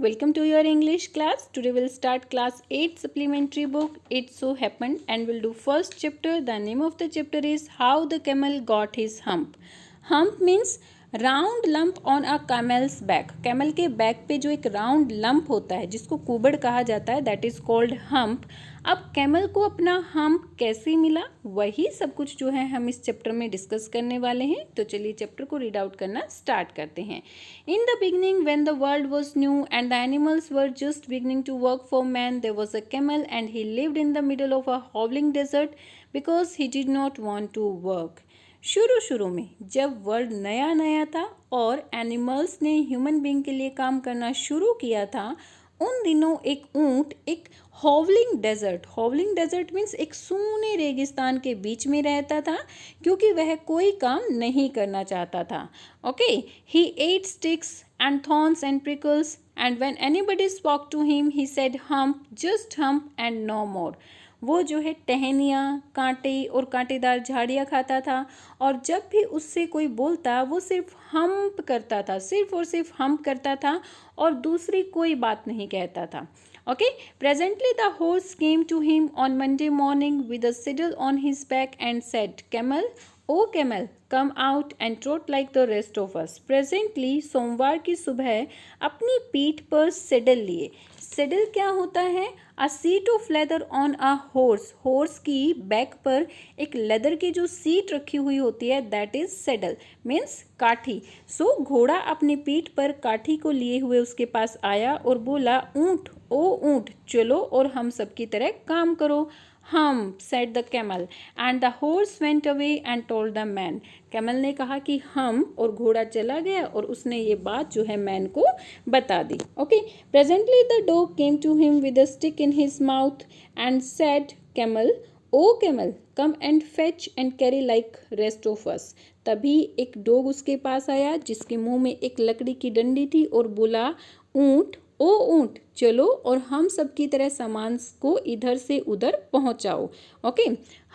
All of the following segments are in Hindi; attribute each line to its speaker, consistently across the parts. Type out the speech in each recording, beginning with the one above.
Speaker 1: welcome to your English class. Today we'll start class 8 supplementary book. It so happened and we'll do first chapter. The name of the chapter is How the Camel Got His Hump. Hump means round lump on a camel's back. Camel के बैक पे जो एक राउंड लंप होता है जिसको कुबड़ कहा जाता है, दैट इज कॉल्ड हम्प. अब कैमल को अपना हम्प कैसे मिला, वही सब कुछ जो है हम इस चैप्टर में डिस्कस करने वाले हैं. तो चलिए चैप्टर को रीड आउट करना स्टार्ट करते हैं. In the beginning when the world was new and the animals were just beginning to work for man, there was a camel and he lived in the middle of a howling desert because he did not want to work. शुरू में जब वर्ल्ड नया नया था और एनिमल्स ने ह्यूमन बीइंग के लिए काम करना शुरू किया था, उन दिनों एक ऊंट एक हॉवलिंग डेजर्ट मीन्स एक सूने रेगिस्तान के बीच में रहता था क्योंकि वह कोई काम नहीं करना चाहता था. Okay, he ate sticks and thorns and prickles and when anybody spoke to him he said humph, just humph and no more. वो जो है टहनियाँ, कांटे और कांटेदार झाड़ियाँ खाता था और जब भी उससे कोई बोलता वो सिर्फ हम्प करता था, सिर्फ और सिर्फ हम्प करता था और दूसरी कोई बात नहीं कहता था. Okay, presently the horse came to him on Monday morning with a saddle on his back and said, camel, O camel, come out and trot like the rest of us. Presently सोमवार की सुबह अपनी पीठ पर सेडल लिए. सेडल क्या होता है? अ seat of leather on a horse. Horse की बैक पर एक लेदर की जो सीट रखी हुई होती है, दैट इज सेडल मीन्स काठी. सो घोड़ा अपनी पीठ पर काठी को लिए हुए उसके पास आया और बोला, ऊंट, ओ ऊंट, चलो और हम सब की तरह काम करो. Hump, said the camel, and the horse went away and told the man. Camel ने कहा कि हम, और घोड़ा चला गया और उसने ये बात जो है मैन को बता दी. Okay, presently the dog came to him with a stick in his mouth and said, camel, O camel, come and fetch and carry like rest of us. तभी एक डॉग उसके पास आया जिसके मुंह में एक लकड़ी की डंडी थी और बोला, ऊंट, ओ ऊंट, चलो और हम सब की तरह सामान को इधर से उधर पहुंचाओ. ओके,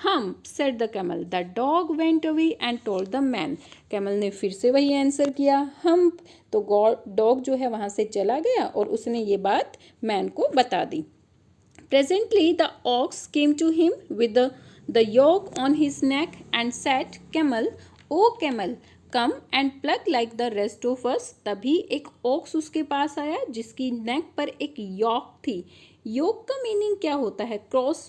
Speaker 1: हम, said the camel. The dog went away and told the man. Camel ने फिर से वही आंसर किया, हम. तो डॉग जो है वहां से चला गया और उसने ये बात मैन को बता दी. Presently the ox came to him with the yoke on his neck and said, camel, O camel, come and plough like the rest of us. तभी एक ऑक्स उसके पास आया जिसकी नेक पर एक योक थी. योक का मीनिंग क्या होता है? क्रॉस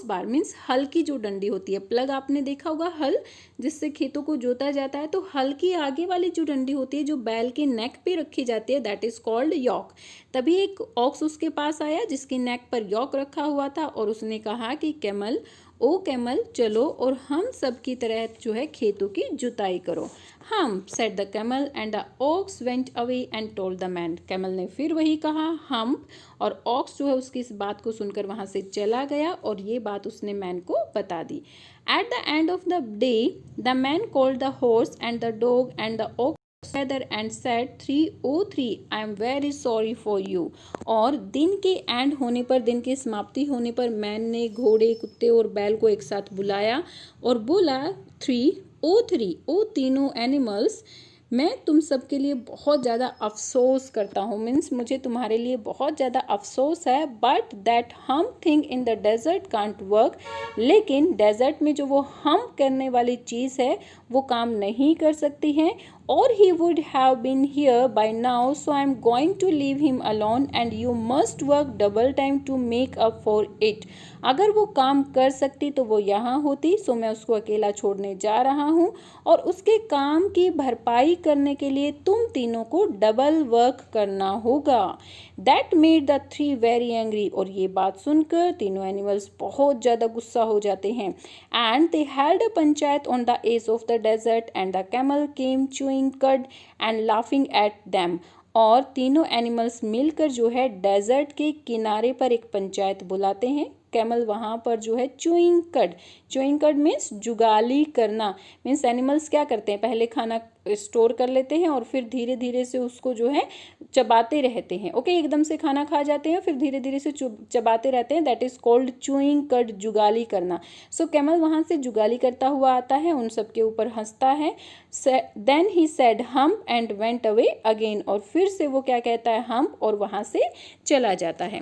Speaker 1: बार मीन्स हल की जो डंडी होती है. प्लग आपने देखा होगा, हल जिससे खेतों को जोता जाता है, तो हल की आगे वाली जो डंडी होती है जो बैल के नेक पे रखी जाती है, दैट इज कॉल्ड योक. तभी एक ऑक्स उसके पास आया जिसकी नेक पर योक रखा हुआ था और उसने कहा कि कैमल, ओ कैमल, चलो और हम सब की तरह जो है खेतों की जुताई करो. हम, said the camel and the aux went away and told the man. Camel ने फिर वही कहा, हम, और ऑक्स जो है उसकी इस बात को सुनकर वहां से चला गया और ये बात उसने मैन को बता दी. At the end of the day the man called the horse and the dog and the ox together and said, 303, I am very sorry for you. और दिन के एंड होने पर, दिन की समाप्ति होने पर मैन ने घोड़े, कुत्ते और बैल को एक साथ बुलाया और बोला, 303, ओ तीनों एनिमल्स, मैं तुम सब के लिए बहुत ज़्यादा अफसोस करता हूँ. मीन्स मुझे तुम्हारे लिए बहुत ज़्यादा अफसोस है. But that humph thing in the desert can't work. लेकिन डेजर्ट में जो वो हम करने वाली चीज़ है वो काम नहीं कर सकती है. और he would have been here by now, so I am going to leave him alone and you must work double time to make up for it. अगर वो काम कर सकती तो वो यहाँ होती, सो मैं उसको अकेला छोड़ने जा रहा हूँ और उसके काम की भरपाई करने के लिए तुम तीनों को डबल वर्क करना होगा. That made the three very angry. और ये बात सुनकर तीनों एनिमल्स बहुत ज़्यादा गुस्सा हो जाते हैं. And they held a panchayat on the edge of the desert and the camel came chewing cud and laughing at them. और तीनों एनिमल्स मिलकर जो है डेजर्ट के किनारे पर एक पंचायत बुलाते हैं. कैमल वहाँ पर जो है चूइंग कड मीन्स जुगाली करना. मीन्स एनिमल्स क्या करते हैं, पहले खाना स्टोर कर लेते हैं और फिर धीरे धीरे से उसको जो है चबाते रहते हैं। ओके, एकदम से खाना खा जाते हैं फिर धीरे धीरे से चबाते रहते हैं, that is called chewing cut, जुगाली करना। सो कैमल वहाँ से जुगाली करता हुआ आता है, उन सब के ऊपर हंसता है। Then he said humph and went away again, और फिर से वो क्या कहता है, हम्प, और वहाँ से चला जाता है।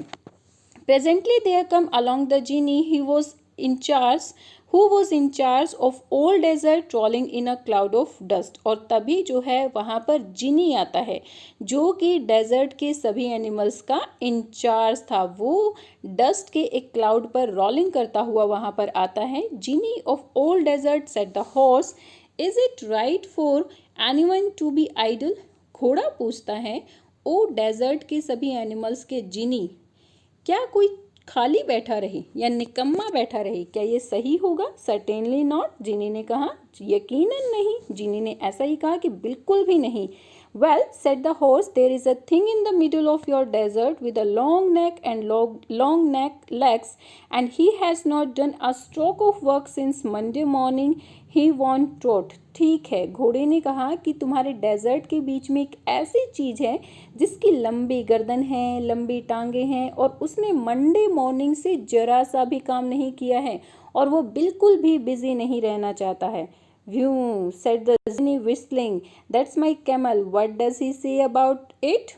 Speaker 1: Presently there come along the genie who was in charge of all desert trolling in a cloud of dust। और तभी जो है वहाँ पर जिनी आता है जो कि डेजर्ट के सभी एनिमल्स का इंचार्ज था। वो डस्ट के एक क्लाउड पर रोलिंग करता हुआ वहाँ पर आता है। Genie of all desert said the horse, is it right for anyone to be idle. घोड़ा पूछता है, ओ डेजर्ट के सभी एनिमल्स के जिनी, क्या कोई खाली बैठा रहे या निकम्मा बैठा रहे, क्या ये सही होगा? सर्टेनली नॉट, जिनी ने कहा, यकीनन नहीं। जिनी ने ऐसा ही कहा कि बिल्कुल भी नहीं। Well said the horse, there is a thing in the middle of your desert with a long neck and long neck legs and he has not done a stroke of work since Monday morning, he won't trot. ठीक है, घोड़े ने कहा कि तुम्हारे डेजर्ट के बीच में एक ऐसी चीज़ है जिसकी लंबी गर्दन है, लंबी टांगे हैं, और उसने मंडे मॉर्निंग से जरा सा भी काम नहीं किया है और वो बिल्कुल भी बिजी नहीं रहना चाहता है। View said the Jini whistling, that's my camel, what does he say about it.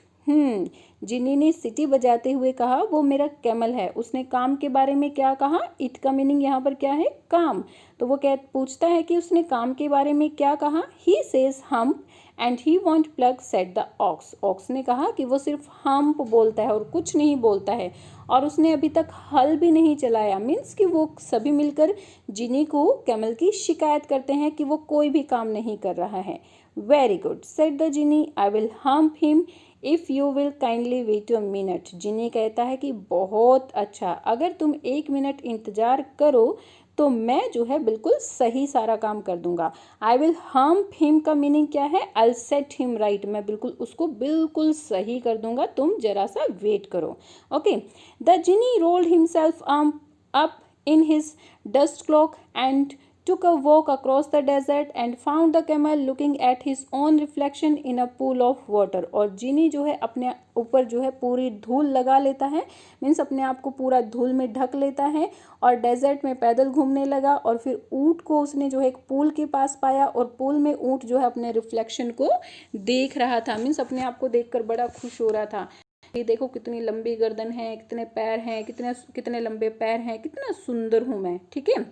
Speaker 1: जिनी ने सिटी बजाते हुए कहा, वो मेरा कैमल है। उसने काम के बारे में क्या कहा? इट का मीनिंग यहाँ पर क्या है? काम। तो वो पूछता है कि उसने काम के बारे में क्या कहा। He says humph and he won't plough said the ox. Ox ने कहा कि वो सिर्फ हम्प बोलता है और कुछ नहीं बोलता है, और उसने अभी तक हल भी नहीं चलाया। मीन्स कि वो सभी मिलकर जिनी को कैमल की शिकायत करते हैं कि वो कोई भी काम नहीं कर रहा है। Very good said the genie, I will humph him if you will kindly wait a minute. Genie कहता है कि बहुत अच्छा, अगर तुम 1 मिनट इंतज़ार करो तो मैं जो है बिल्कुल सही सारा काम कर दूंगा। आई विल हम्प हिम का मीनिंग क्या है? I will set him right, मैं बिल्कुल उसको बिल्कुल सही कर दूंगा, तुम जरा सा वेट करो। Okay, the Jini rolled himself up in his dust cloak and took a walk across the desert and found the camel looking at his own reflection in a pool of water। और जिनी जो है अपने ऊपर जो है पूरी धूल लगा लेता है, मीन्स अपने आप को पूरा धूल में ढक लेता है, और डेजर्ट में पैदल घूमने लगा। और फिर ऊँट को उसने जो है एक पूल के पास पाया, और पूल में ऊँट जो है अपने रिफ्लेक्शन को देख रहा था, मीन्स अपने आप को देखकर बड़ा खुश हो रहा था। ये देखो कितनी लंबी गर्दन है, कितने पैर हैं, कितने कितने लंबे पैर हैं, कितना सुंदर हूँ मैं। ठीक है।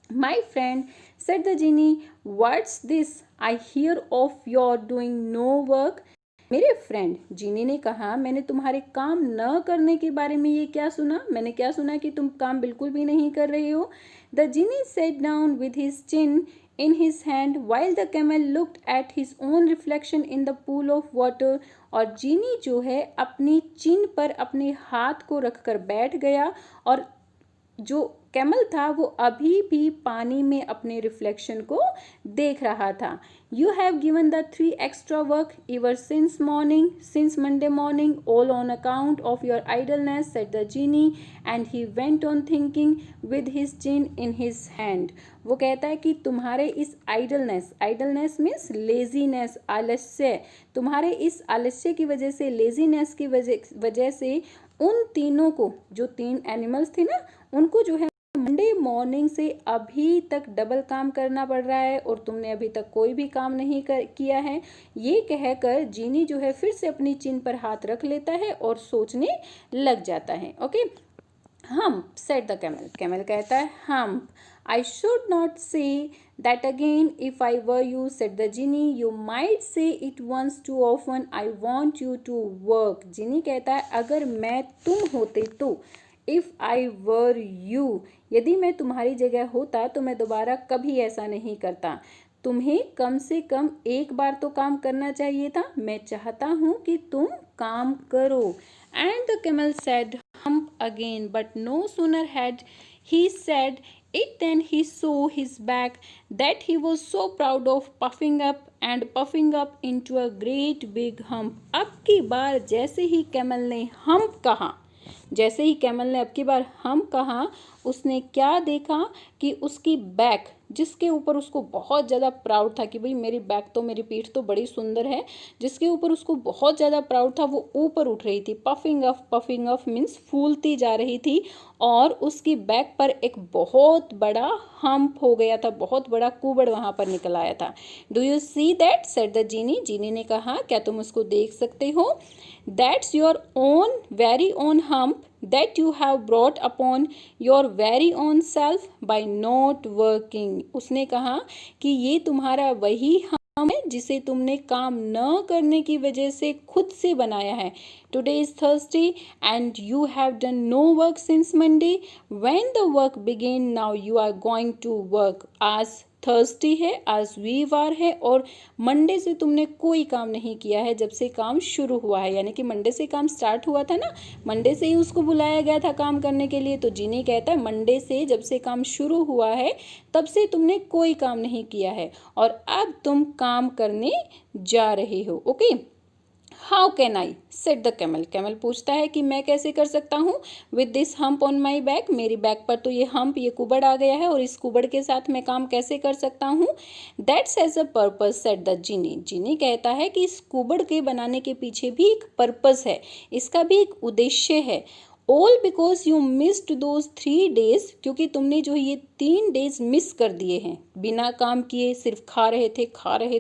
Speaker 1: My friend said the Djinn, what's this I hear of your doing no work. मेरे फ्रेंड, जिनी ने कहा, मैंने तुम्हारे काम न करने के बारे में ये क्या सुना? मैंने क्या सुना कि तुम काम बिल्कुल भी नहीं कर रहे हो। The Jini set down with his chin in his hand while the camel looked at his own reflection in the pool of water। और जिनी जो है अपनी चिन पर अपने हाथ को रखकर बैठ गया, और जो कैमल था वो अभी भी पानी में अपने रिफ्लेक्शन को देख रहा था। You have given the 3 extra work ever since Monday morning, all on account of your idleness, said the genie, and he went on thinking with his chin in his hand। वो कहता है कि तुम्हारे इस आइडलनेस मीन्स लेजीनेस, आलस्य, तुम्हारे इस आलस्य की वजह से, लेजीनेस की वजह से उन तीनों को, जो 3 एनिमल्स थे ना, उनको जो है मंडे मॉर्निंग से अभी तक डबल काम करना पड़ रहा है, और तुमने अभी तक कोई भी काम नहीं किया है। ये कहकर जिनी जो है फिर से अपनी चिन पर हाथ रख लेता है और सोचने लग जाता है। Okay, hump said the camel कहता है, hump, I should not say that again if I were you, said the genie, you might say it once too often, I want you to work। जिनी कहता है, अगर मैं तुम होते तो, if I were you, यदि मैं तुम्हारी जगह होता तो मैं दोबारा कभी ऐसा नहीं करता। तुम्हें कम से कम एक बार तो काम करना चाहिए था, मैं चाहता हूँ कि तुम काम करो। And the camel said hump again, but no sooner had he said it than he saw his back that he was so proud of puffing up into a great big hump। अब की बार जैसे ही कैमल ने hump कहा, उसने क्या देखा कि उसकी बैक जिसके ऊपर उसको बहुत ज़्यादा प्राउड था कि भाई मेरी बैक तो, मेरी पीठ तो बड़ी सुंदर है, जिसके ऊपर उसको बहुत ज़्यादा प्राउड था, वो ऊपर उठ रही थी। पफिंग अप मीन्स फूलती जा रही थी और उसकी बैक पर एक बहुत बड़ा हम्प हो गया था, बहुत बड़ा कुबड़ वहां पर निकल आया था। Do you see that, said the genie. Genie ने कहा, क्या तुम उसको देख सकते हो? That's your own very own humph that you have brought upon your very own self by not working। उसने कहा कि ये तुम्हारा वही हम है जिसे तुमने काम न करने की वजह से खुद से बनाया है। Today is Thursday and you have done no work since Monday. When the work began, now you are going to work। आज थर्सडे है, आज वीवार है और मंडे से तुमने कोई काम नहीं किया है जब से काम शुरू हुआ है। यानी कि मंडे से काम स्टार्ट हुआ था ना, मंडे से ही उसको बुलाया गया था काम करने के लिए। तो जीनी कहता है मंडे से जब से काम शुरू हुआ है तब से तुमने कोई काम नहीं किया है और अब तुम काम करने जा रहे हो। Okay, how can I, said the camel. Camel पूछता है कि मैं कैसे कर सकता हूँ। With this hump on my back, मेरी बैक पर तो ये हम्प, ये कुबड़ आ गया है और इस कुबड़ के साथ मैं काम कैसे कर सकता हूँ। That's has a purpose, said the genie. Genie कहता है कि इस कुबड़ के बनाने के पीछे भी एक पर्पज है, इसका भी एक उद्देश्य है। All because you missed those 3 days, क्योंकि तुमने जो ये 3 days मिस कर दिए हैं, बिना काम किए सिर्फ खा रहे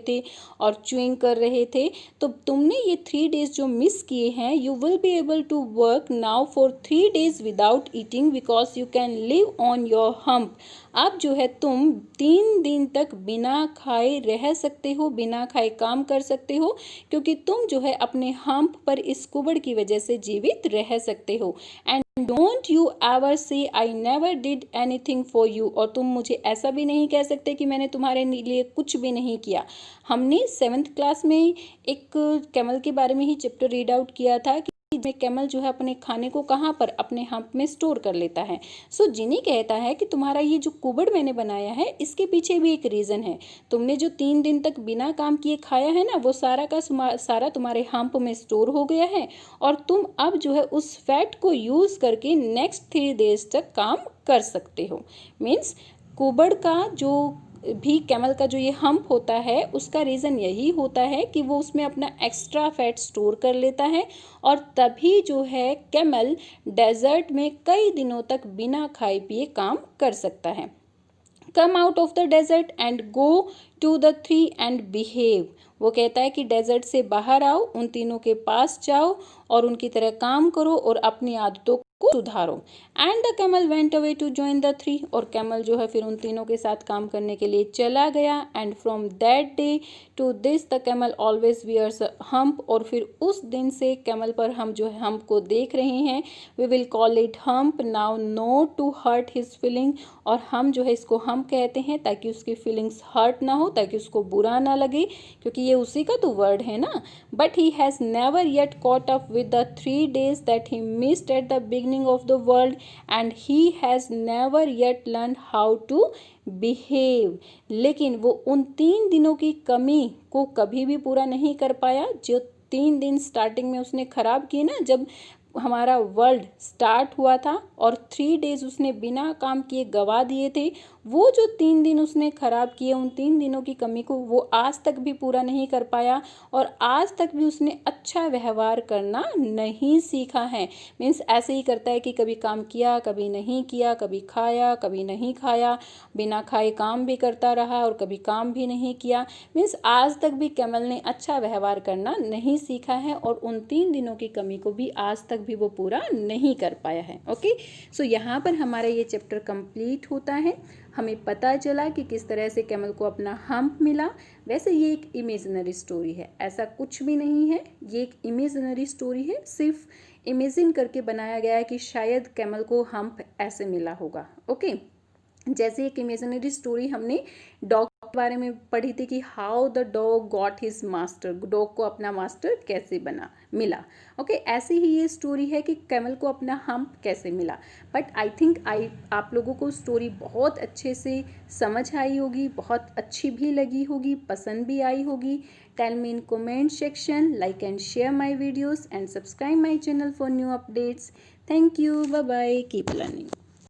Speaker 1: थे और च्यूइंग कर रहे थे। तो तुमने ये 3 days जो मिस किए हैं, you will be able to work now for 3 days without eating because you can live on your hump. अब जो है तुम 3 दिन तक बिना खाए रह सकते हो, बिना खाए काम कर सकते हो, क्योंकि तुम जो है अपने हम्प पर इस कुबड़ की वजह से जीवित रह सकते हो। एंड डोंट यू एवर से I never did anything for you. और तुम मुझे ऐसा भी नहीं कह सकते कि मैंने तुम्हारे लिए कुछ भी नहीं किया। हमने 7th क्लास में एक कैमल के बारे में ही चैप्टर रीड आउट किया था कि कैमल जो है अपने खाने को कहाँ पर, अपने हम्प में स्टोर कर लेता है। सो जीनी कहता है कि तुम्हारा ये जो कुबड़ मैंने बनाया है इसके पीछे भी एक रीज़न है। तुमने जो 3 दिन तक बिना काम किए खाया है ना, वो सारा का सारा तुम्हारे हम्प में स्टोर हो गया है और तुम अब जो है उस फैट को यूज़ करके नेक्स्ट 3 days तक काम कर सकते हो। मीन्स कुबड़ का जो भी, कैमल का जो ये हम्प होता है उसका रीज़न यही होता है कि वो उसमें अपना एक्स्ट्रा फैट स्टोर कर लेता है और तभी जो है कैमल डेजर्ट में कई दिनों तक बिना खाए पिए काम कर सकता है। Come out of the desert and go to the 3 and behave. वो कहता है कि डेजर्ट से बाहर आओ, उन तीनों के पास जाओ और उनकी तरह काम करो और अपनी आदतों को सुधारो। And the camel went away to join the 3। और कैमल जो है फिर उन तीनों के साथ काम करने के लिए चला गया। And from that day to this the camel always wears hump. और फिर उस दिन से कैमल पर हम जो है हम्प को देख रहे हैं। We will call it hump now, not to hurt his feeling. और हम जो है इसको हम्प कहते हैं ताकि उसकी फीलिंग्स हर्ट ना हो, ताकि उसको बुरा ना लगे, क्योंकि ये उसी का तो वर्ड है ना। But he has never yet caught up with the 3 days that he missed at the beginning of the world and he has never yet learned how to behave। लेकिन वो उन 3 दिनों की कमी को कभी भी पूरा नहीं कर पाया जो 3 दिन स्टार्टिंग में उसने खराब किए ना, जब हमारा वर्ल्ड स्टार्ट हुआ था और 3 days उसने बिना काम किए गवा दिए थे। वो जो 3 दिन उसने खराब किए, उन 3 दिनों की कमी को वो आज तक भी पूरा नहीं कर पाया और आज तक भी उसने अच्छा व्यवहार करना नहीं सीखा है। मीन्स ऐसे ही करता है कि कभी काम किया, कभी नहीं किया, कभी खाया, कभी नहीं खाया, बिना खाए काम भी करता रहा और कभी काम भी नहीं किया। मीन्स आज तक भी कैमल ने अच्छा व्यवहार करना नहीं सीखा है और उन 3 दिनों की कमी को भी आज तक भी वो पूरा नहीं कर पाया है। ओके, सो यहाँ पर हमारा ये चैप्टर कंप्लीट होता है। हमें पता चला कि किस तरह से कैमल को अपना हम्प मिला। वैसे ये एक इमेजिनरी स्टोरी है, ऐसा कुछ भी नहीं है, ये एक इमेजिनरी स्टोरी है, सिर्फ इमेजिन करके बनाया गया है कि शायद कैमल को हम्प ऐसे मिला होगा। ओके, जैसे एक इमेजिनरी स्टोरी हमने डॉग के बारे में पढ़ी थी कि how the dog got his master, dog को अपना मास्टर कैसे मिला। ओके, ऐसे ही ये स्टोरी है कि कैमल को अपना हम्प कैसे मिला। बट आई थिंक आप लोगों को स्टोरी बहुत अच्छे से समझ आई होगी, बहुत अच्छी भी लगी होगी, पसंद भी आई होगी। Tell me in comment section, like and share my videos and subscribe my channel for new updates. Thank you, bye bye, keep learning.